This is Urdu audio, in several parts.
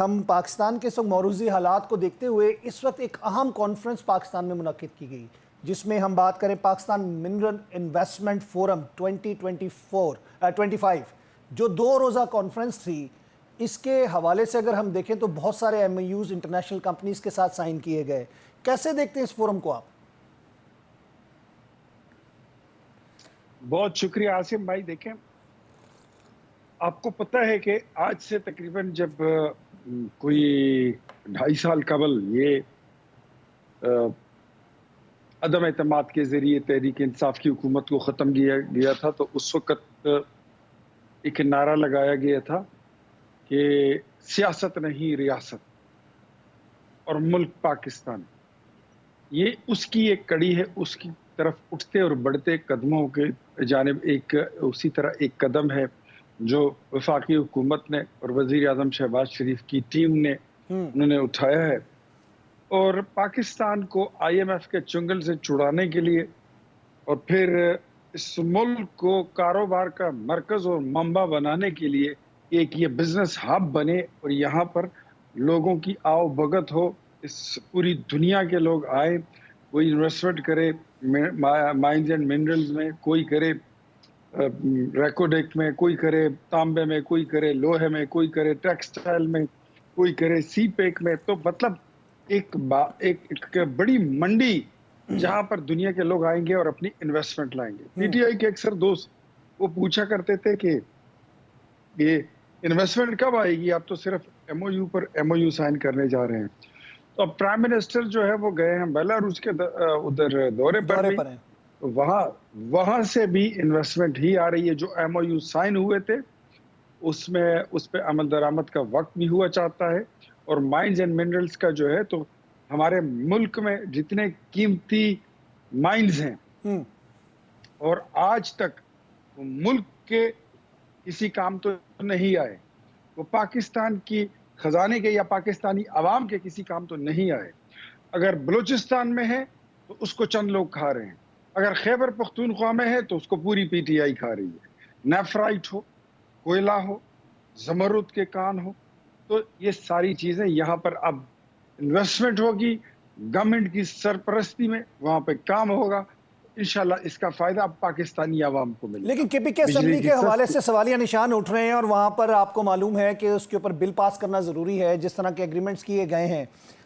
ہم پاکستان کے سب موروثی حالات کو دیکھتے ہوئے اس وقت ایک اہم کانفرنس پاکستان میں منعقد کی گئی، جس میں ہم بات کریں پاکستان منرل انویسٹمنٹ فورم 2025 جو 2 روزہ کانفرنس تھی۔ اس کے حوالے سے اگر ہم دیکھیں تو بہت سارے ایم یوز انٹرنیشنل کمپنیز کے ساتھ سائن کیے گئے۔ کیسے دیکھتے ہیں اس فورم کو آپ؟ بہت شکریہ عاصم بھائی۔ دیکھیں، آپ کو پتہ ہے کہ آج سے تقریباً جب کوئی 2.5 سال قبل یہ عدم اعتماد کے ذریعے تحریک انصاف کی حکومت کو ختم کیا گیا تھا، تو اس وقت ایک نعرہ لگایا گیا تھا کہ سیاست نہیں ریاست اور ملک پاکستان۔ یہ اس کی ایک کڑی ہے، اس کی طرف اٹھتے اور بڑھتے قدموں کے جانب اسی طرح ایک قدم ہے جو وفاقی حکومت نے اور وزیر اعظم شہباز شریف کی ٹیم نے انہوں نے اٹھایا ہے، اور پاکستان کو آئی ایم ایف کے چنگل سے چھڑانے کے لیے اور پھر اس ملک کو کاروبار کا مرکز اور منبع بنانے کے لیے ایک یہ بزنس ہب بنے اور یہاں پر لوگوں کی آؤ بھگت ہو، اس پوری دنیا کے لوگ آئے، کوئی انویسٹمنٹ کرے مائنز اینڈ منرلز میں، کوئی کرے ریکوڈیک میں، کوئی کرے تانبے میں، کوئی کرے لوہے میں، کوئی کرے ٹیکسٹائل میں، کوئی کرے سی پیک میں۔ تو مطلب ایک بڑی منڈی جہاں پر دنیا کے لوگ آئیں گے اور اپنی انویسٹمنٹ لائیں گے۔ پی ٹی آئی کے اکثر دوست وہ پوچھا کرتے تھے کہ یہ انویسٹمنٹ کب آئے گی، آپ تو صرف ایم او یو پر ایم او یو سائن کرنے جا رہے ہیں۔ تو اب پرائم منسٹر جو ہے وہ گئے ہیں بیلاروس کے ادھر دورے پر بھی، وہاں سے بھی انویسٹمنٹ ہی آ رہی ہے۔ جو ایم او یو سائن ہوئے تھے اس پہ عمل درآمد کا وقت بھی ہوا چاہتا ہے، اور مائنز اینڈ منرلز کا جو ہے تو ہمارے ملک میں جتنے قیمتی مائنز ہیں اور آج تک وہ ملک کے کسی کام تو نہیں آئے، وہ پاکستان کی خزانے کے یا پاکستانی عوام کے کسی کام تو نہیں آئے۔ اگر بلوچستان میں ہے تو اس کو چند لوگ کھا رہے ہیں، اگر خیبر پختونخوا میں ہے تو اس کو پوری پی ٹی آئی کھا رہی ہے۔ نیفرائٹ ہو، کوئلہ ہو، زمرد کے کان ہو، تو یہ ساری چیزیں یہاں پر اب انویسٹمنٹ ہوگی گورنمنٹ کی سرپرستی میں، وہاں پہ کام ہوگا، انشاءاللہ اس کا فائدہ اب پاکستانی عوام کو ملے گا۔ لیکن کے پی کے اسمبلی کے حوالے سے سوالیہ نشان اٹھ رہے ہیں، اور وہاں پر آپ کو معلوم ہے کہ اس کے اوپر بل پاس کرنا ضروری ہے، جس طرح کے ایگریمنٹس کیے گئے ہیں،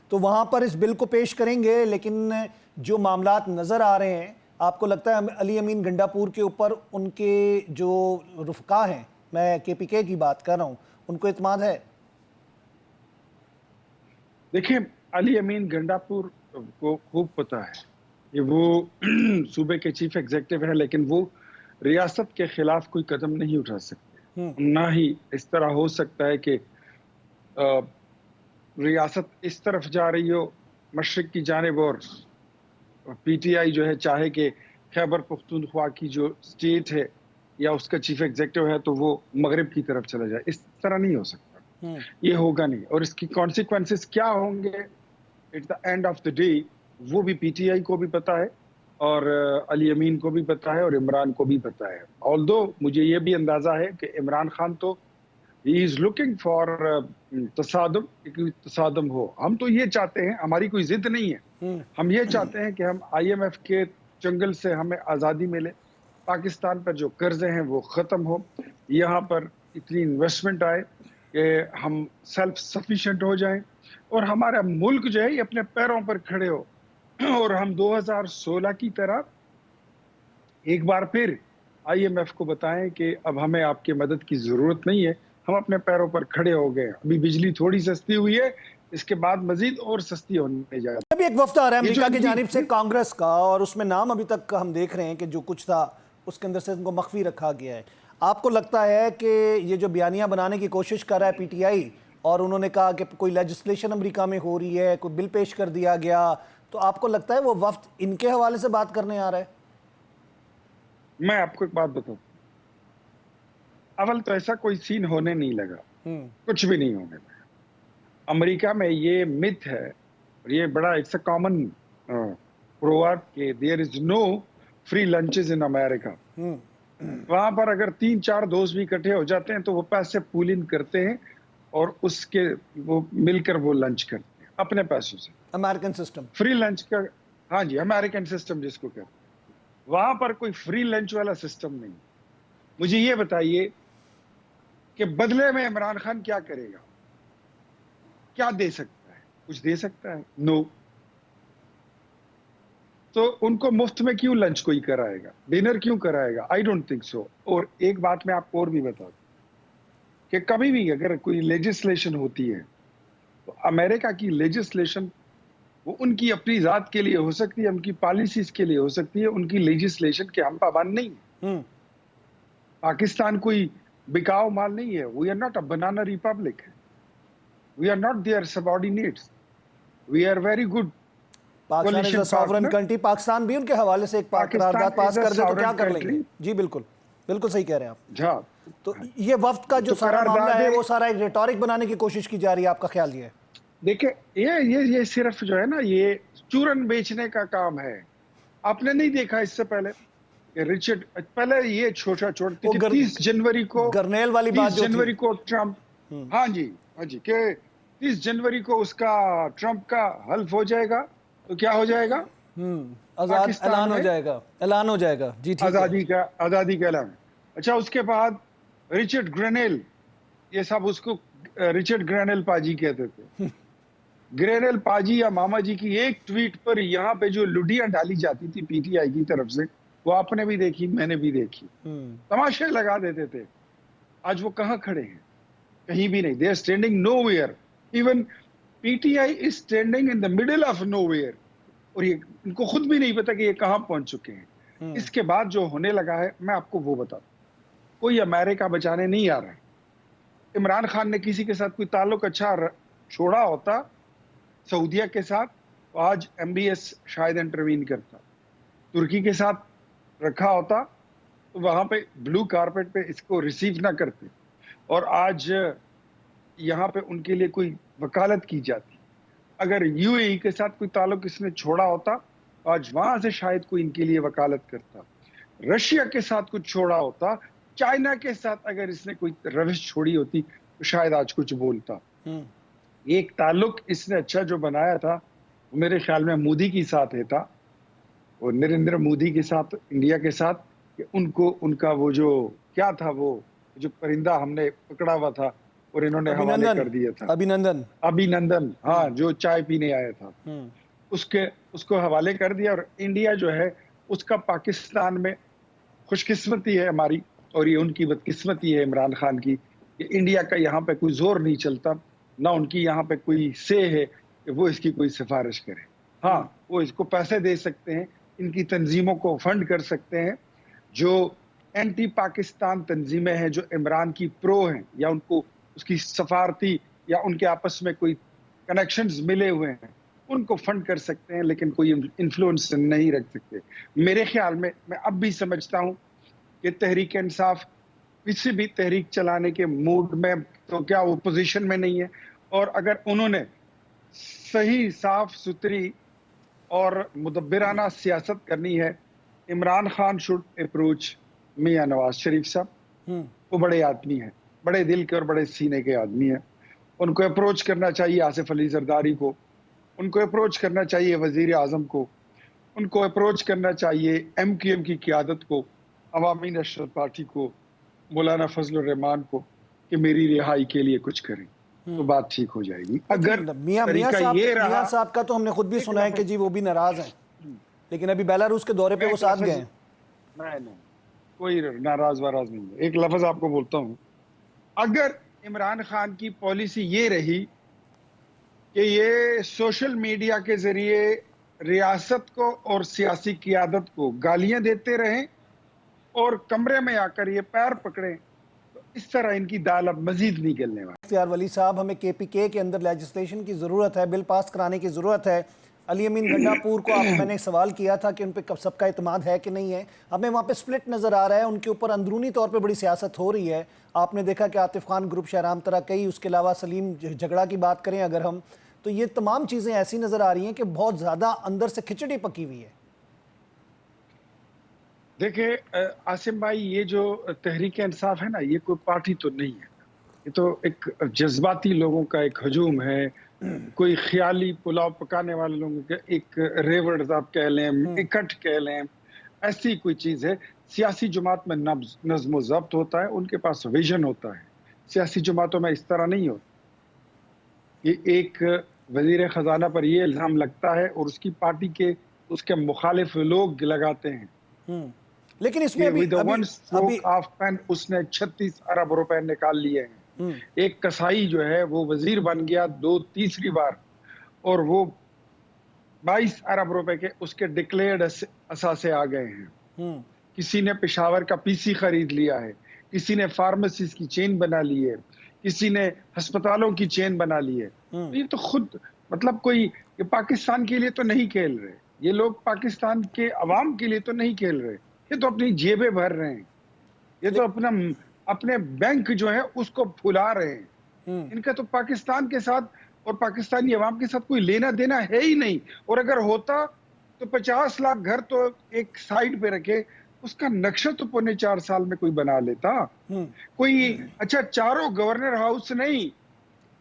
تو وہاں پر اس بل کو پیش کریں گے۔ لیکن جو معاملات نظر آ رہے ہیں، آپ کو لگتا ہے علی امین گنڈاپور کے اوپر ان کے جو رفقا ہیں، میں کے پی کے کی بات کر رہا ہوں، ان کو اعتماد ہے؟ دیکھیں، علی امین گنڈاپور کو خوب پتہ ہے کہ وہ صوبے کے چیف ایگزیکٹو ہیں، لیکن وہ ریاست کے خلاف کوئی قدم نہیں اٹھا سکتے۔ نہ ہی اس طرح ہو سکتا ہے کہ ریاست اس طرف جا رہی ہو مشرق کی جانب اور پی ٹی آئی جو ہے چاہے کہ خیبر پختونخوا کی جو اسٹیٹ ہے یا اس کا چیف ایگزیکٹو ہے تو وہ مغرب کی طرف چلا جائے۔ اس طرح نہیں ہو سکتا، یہ ہوگا نہیں، اور اس کی کانسیکوینسز کیا ہوں گے at the end of the day وہ بھی پی ٹی آئی کو بھی پتا ہے، اور علی امین کو بھی پتا ہے، اور عمران کو بھی پتا ہے۔ آلدو مجھے یہ بھی اندازہ ہے کہ عمران خان تو ہی از لوکنگ فار تصادم ہو۔ ہم تو یہ چاہتے ہیں، ہماری کوئی ضد نہیں ہے، ہم یہ چاہتے ہیں کہ ہم آئی ایم ایف کے چنگل سے ہمیں آزادی ملے، پاکستان پر جو قرضے ہیں وہ ختم ہو، یہاں پر اتنی انویسٹمنٹ آئے کہ ہم سیلف سفیشینٹ ہو جائیں، اور ہمارا ملک جو ہے یہ اپنے پیروں پر کھڑے ہو، اور ہم 2016 کی طرح ایک بار پھر آئی ایم ایف کو بتائیں کہ اب ہمیں آپ کی مدد کی ضرورت نہیں ہے، ہم اپنے پیروں پر کھڑے ہو گئے۔ ابھی بجلی تھوڑی سستی ہوئی ہے، اس کے بعد مزید اور سستی ہونے جا رہی ہے۔ ابھی ایک وفد آ رہا ہے امریکہ کی جانب سے کانگریس کا، اور اس میں نام ابھی تک ہم دیکھ رہے ہیں کہ جو کچھ تھا اس کے اندر سے ان کو مخفی رکھا گیا ہے۔ آپ کو لگتا ہے کہ یہ جو بیانیہ بنانے کی کوشش کر رہا ہے پی ٹی آئی، اور انہوں نے کہا کہ کوئی لیجسلیشن امریکہ میں ہو رہی ہے، کوئی بل پیش کر دیا گیا، تو آپ کو لگتا ہے وہ وفد ان کے حوالے سے بات کرنے آ رہا ہے؟ میں آپ کو ایک بات بتاؤں، اول تو ایسا کوئی سین ہونے نہیں لگا، کچھ بھی نہیں ہونے لگا۔ امریکہ میں یہ مت ہے، اور یہ بڑا اٹس اے کامن پروورب کہ دیر از نو فری لنچز ان امیرکا۔ وہاں پر اگر 3-4 دوست بھی اکٹھے ہو جاتے ہیں تو وہ پیسے پول ان کرتے ہیں اور اس کے وہ مل کر وہ لنچ کرتے ہیں اپنے پیسوں سے. American system. فری لنچ کا, ہاں جی, امریکن سسٹم جس کو کہتے ہیں, وہاں پر کوئی فری لنچ والا سسٹم نہیں. مجھے یہ بتائیے کہ بدلے میں عمران خان کیا کرے گا, کیا دے سکتا ہے, کچھ دے سکتا ہے؟ نو. تو ان کو مفت میں کیوں لنچ کوئی کرائے گا, ڈنر کیوں کرائے گا؟ I don't think so. اور ایک بات میں آپ کو اور بھی بتا دوں کہ کبھی بھی اگر کوئی لیجسلیشن ہوتی ہے تو امریکہ کی لیجسلیشن وہ ان کی اپنی ذات کے لیے ہو سکتی ہے, ان کی پالیسیز کے لیے ہو سکتی ہے, ان کی لیجسلیشن کے ہم پابند نہیں ہیں. پاکستان کوئی بکاؤ مال نہیں ہے. We are not a banana republic. We are not their subordinates. We are very good Pakistan is a sovereign country. Pakistan بھی ان کے حوالے سے ایک قرارداد پاس کر دے تو کیا کر لیں گے؟ جی بالکل بالکل صحیح کہہ رہے ہیں آپ. ہاں, تو یہ وفد کا جو سارا معاملہ ہے وہ سارا ایک ریٹورک بنانے کی کوشش کی جا رہی ہے, آپ کا خیال یہ ہے؟ دیکھیں یہ صرف جو ہے نا یہ چورن بیچنے کا کام ہے. آپ نے نہیں دیکھا اس سے پہلے کہ رچرڈ, پہلے یہ چھوٹا کہ 30 جنوری کو گرنیل والی بات جو تھی, ٹرمپ, ہاں جی کہ 30 جنوری کو اس کا ٹرمپ کا حلف ہو جائے گا تو کیا ہو جائے گا؟ اعلان ہو جائے گا. اعلان ہو جائے گا. جی ٹھیک ہے, آزادی کا اعلان. اچھا, اس کے بعد رچرڈ گرینل, یہ سب اس کو رچرڈ گرینل پاجی کہتے تھے. گرینل پاجی یا ماما جی کی ایک ٹویٹ پر یہاں پہ جو لڈیاں ڈالی جاتی تھی پی ٹی آئی کی طرف سے, وہ آپ نے بھی دیکھی, میں نے بھی دیکھی, تماشے لگا دیتے تھے. آج وہ کہاں کھڑے ہیں؟ کہیں بھی نہیں. They are standing nowhere. Even P T I is standing in the middle of nowhere. اور یہ ان کو خود بھی نہیں پتا کہ یہ کہاں پہنچ چکے ہیں. اس کے بعد جو ہونے لگا ہے میں آپ کو وہ بتا دوں. کوئی امریکہ بچانے نہیں آ رہا ہے. عمران خان نے کسی کے ساتھ کوئی تعلق اچھا چھوڑا ہوتا سعودیہ کے ساتھ, تو آج ایم بی ایس شاید انٹروین کرتا. ترکی کے ساتھ رکھا ہوتا تو وہاں پہ بلو کارپیٹ پہ اس کو ریسیو نہ کرتے, اور آج یہاں پہ ان کے لیے کوئی وکالت کی جاتی. اگر یو اے ای کے ساتھ کوئی تعلق اس نے چھوڑا ہوتا تو آج وہاں سے شاید کوئی ان کے لیے وکالت کرتا. رشیا کے ساتھ کچھ چھوڑا ہوتا, چائنا کے ساتھ اگر اس نے کوئی روش چھوڑی ہوتی تو شاید آج کچھ بولتا. ایک تعلق اس نے اچھا جو بنایا تھا وہ میرے خیال میں مودی کے ساتھ تھا, اور نریندر مودی کے ساتھ, انڈیا کے ساتھ, کہ ان کا وہ جو کیا تھا, وہ جو پرندہ ہم نے پکڑا ہوا تھا اور انہوں نے حوالے کر دیا تھا, ابھی نندن, ہاں, جو چائے پینے آیا تھا, اس کو حوالے کر دیا. اور انڈیا جو ہے اس کا پاکستان میں خوش قسمتی ہے ہماری, اور یہ ان کی بدقسمتی ہے عمران خان کی, کہ انڈیا کا یہاں پہ کوئی زور نہیں چلتا, نہ ان کی یہاں پہ کوئی سے ہے کہ وہ اس کی کوئی سفارش کرے. ہاں, وہ اس کو پیسے دے سکتے ہیں, ان کی تنظیموں کو فنڈ کر سکتے ہیں, جو اینٹی پاکستان تنظیمیں ہیں جو عمران کی پرو ہیں, یا ان کو اس کی سفارتی یا ان کے آپس میں کوئی کنیکشنز ملے ہوئے ہیں, ان کو فنڈ کر سکتے ہیں, لیکن کوئی انفلوئنس نہیں رکھ سکتے. میرے خیال میں اب بھی سمجھتا ہوں کہ تحریک انصاف کسی بھی تحریک چلانے کے موڈ میں تو کیا وہ پوزیشن میں نہیں ہے. اور اگر انہوں نے صحیح صاف ستھری اور مدبرانہ سیاست کرنی ہے, عمران خان شوڈ اپروچ میاں نواز شریف صاحب. وہ بڑے آدمی ہیں, بڑے دل کے اور بڑے سینے کے آدمی ہیں. ان کو اپروچ کرنا چاہیے آصف علی زرداری کو, ان کو اپروچ کرنا چاہیے وزیر اعظم کو, ان کو اپروچ کرنا چاہیے ایم کیو ایم کی قیادت کو, عوامی نیشنل پارٹی کو, مولانا فضل الرحمان کو, کہ میری رہائی کے لیے کچھ کریں, تو بات ٹھیک ہو جائے گی. اگر میاں صاحب کا تو ہم نے خود بھی سنا ہے کہ جی وہ بھی ناراض ہیں, لیکن ابھی بیلاروس کے دورے پہ وہ ساتھ گئے ہیں. نہیں, کوئی ناراض واراض نہیں ہے. ایک لفظ آپ کو بولتا ہوں, اگر عمران خان کی پالیسی یہ رہی کہ یہ سوشل میڈیا کے ذریعے ریاست کو اور سیاسی قیادت کو گالیاں دیتے رہیں اور کمرے میں آ کر یہ پیر پکڑیں, تو اس طرح ان کی دال اب مزید نہیں گلنے والی. اختیار ولی صاحب, ہمیں کے پی کے اندر لیجسلیشن کی ضرورت ہے, بل پاس کرانے کی ضرورت ہے. علی امین گنڈا پور کو میں نے سوال کیا تھا کہ ان پہ سب کا اعتماد ہے کہ نہیں ہے. ہمیں وہاں پہ سپلٹ نظر آ رہا ہے, ان کے اوپر اندرونی طور پہ بڑی سیاست ہو رہی ہے. آپ نے دیکھا کہ عاطف خان گروپ, شہرام طرح کئی, اس کے علاوہ سلیم جھگڑا کی بات کریں اگر ہم, تو یہ تمام چیزیں ایسی نظر آ رہی ہیں کہ بہت زیادہ اندر سے کھچڑی پکی ہوئی ہے. دیکھیں عاصم بھائی, یہ جو تحریک انصاف ہے نا, یہ کوئی پارٹی تو نہیں ہے. یہ تو ایک جذباتی لوگوں کا ایک ہجوم ہے، کوئی خیالی پلاؤ پکانے والے لوگوں کا ایک ریورڈز آپ کہہ لیں، اکٹھ کہہ لیں، ایسی کوئی چیز ہے۔ سیاسی جماعت میں نظم و ضبط ہوتا ہے، ان کے پاس ویژن ہوتا ہے۔ سیاسی جماعتوں میں اس طرح نہیں ہوتا۔ یہ ایک وزیر خزانہ پر یہ الزام لگتا ہے اور اس کی پارٹی کے اس کے مخالف لوگ لگاتے ہیں لیکن اس میں کہ with the one stroke of pen اس نے 36 ارب روپے نکال لیے ہیں۔ ایک کسائی جو ہے وہ وزیر بن گیا تیسری بار، اور وہ 22 ارب روپے کے اس کے ڈکلیئرڈ اثاثے آ گئے ہیں۔ کسی نے پشاور کا پی سی خرید لیا ہے، کسی نے فارمیسیز کی چین بنا لی ہے، کسی نے ہسپتالوں کی چین بنا لی ہے۔ یہ تو خود مطلب کوئی یہ پاکستان کے لیے تو نہیں کھیل رہے، یہ لوگ پاکستان کے عوام کے لیے تو نہیں کھیل رہے، یہ تو اپنی جیبیں بھر رہے ہیں، یہ تو اپنے بینک جو ہے اس کو پھلا رہے ہیں۔ ان کا تو پاکستان کے ساتھ اور پاکستانی عوام کے ساتھ کوئی لینا دینا ہے ہی نہیں، اور اگر ہوتا تو 50 لاکھ گھر تو ایک سائیڈ پہ رکھے، اس کا نقشہ تو پونے 4 سال میں کوئی بنا لیتا۔ کوئی اچھا چاروں گورنر ہاؤس نہیں،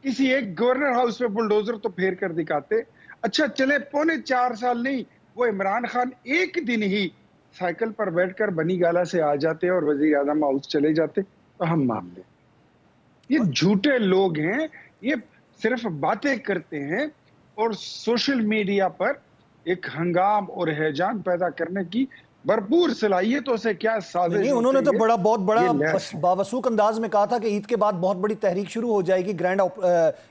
کسی ایک گورنر ہاؤس میں بلڈوزر تو پھیر کر دکھاتے۔ اچھا چلے پونے 4 سال نہیں، وہ عمران خان ایک دن ہی سائیکل پر بیٹھ کر بنی گالا سے آ جاتے اور وزیر اعظم ہاؤس چلے جاتے تو ہم مان لیں۔ یہ جھوٹے لوگ ہیں، یہ صرف باتیں کرتے ہیں اور سوشل میڈیا پر ایک ہنگام اور ہیجان پیدا کرنے کی بھرپور صلاحیتوں سے کیا سازش نہیں، انہوں نے تو بہت بڑا باوسوک انداز میں کہا تھا کہ عید کے بعد بہت بڑی تحریک شروع ہو جائے گی، گرینڈ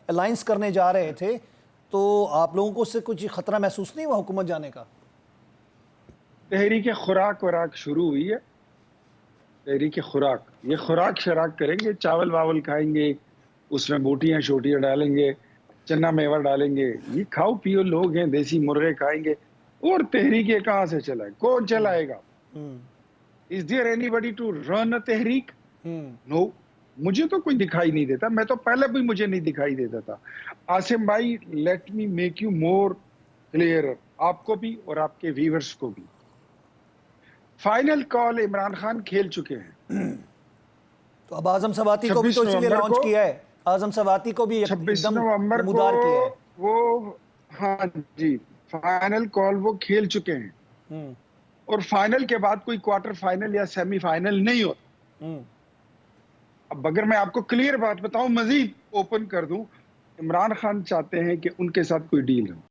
الائنس کرنے جا رہے تھے، تو آپ لوگوں کو اس سے کچھ خطرہ محسوس نہیں ہوا حکومت جانے کا؟ تحریک خوراک وراک شروع ہوئی ہے، تحریک خوراک، یہ خوراک شراک کریں گے، چاول واول کھائیں گے، اس میں بوٹیاں شوٹیاں ڈالیں گے، چنا میوہ ڈالیں گے، یہ کھاؤ پیو لوگ ہیں، دیسی مرغے کھائیں گے، اور تحریکیں کہاں سے چلائے؟ کون چلائے گا؟ Is there anybody to run a تحریک؟ No، مجھے تو کوئی دکھائی نہیں دیتا، میں تو پہلے بھی مجھے نہیں دکھائی دیتا تھا۔ عاصم بھائی، let me make you more clear، آپ کو بھی اور آپ کے ویورز کو بھی۔ فائنل کال عمران خان کھیل چکے ہیں۔ تو اب اعظم سواتی کو بھی تو اسی لیے لانچ کیا ہے، اعظم سواتی کو بھی 26 ایک دم نومبر کو نمودار کیا ہے۔ وہ ہاں جی فائنل کال وہ کھیل چکے ہیں، اور فائنل کے بعد کوئی کوارٹر فائنل یا سیمی فائنل نہیں ہوتا۔ اب اگر میں آپ کو کلیئر بات بتاؤں، مزید اوپن کر دوں، عمران خان چاہتے ہیں کہ ان کے ساتھ کوئی ڈیل ہو۔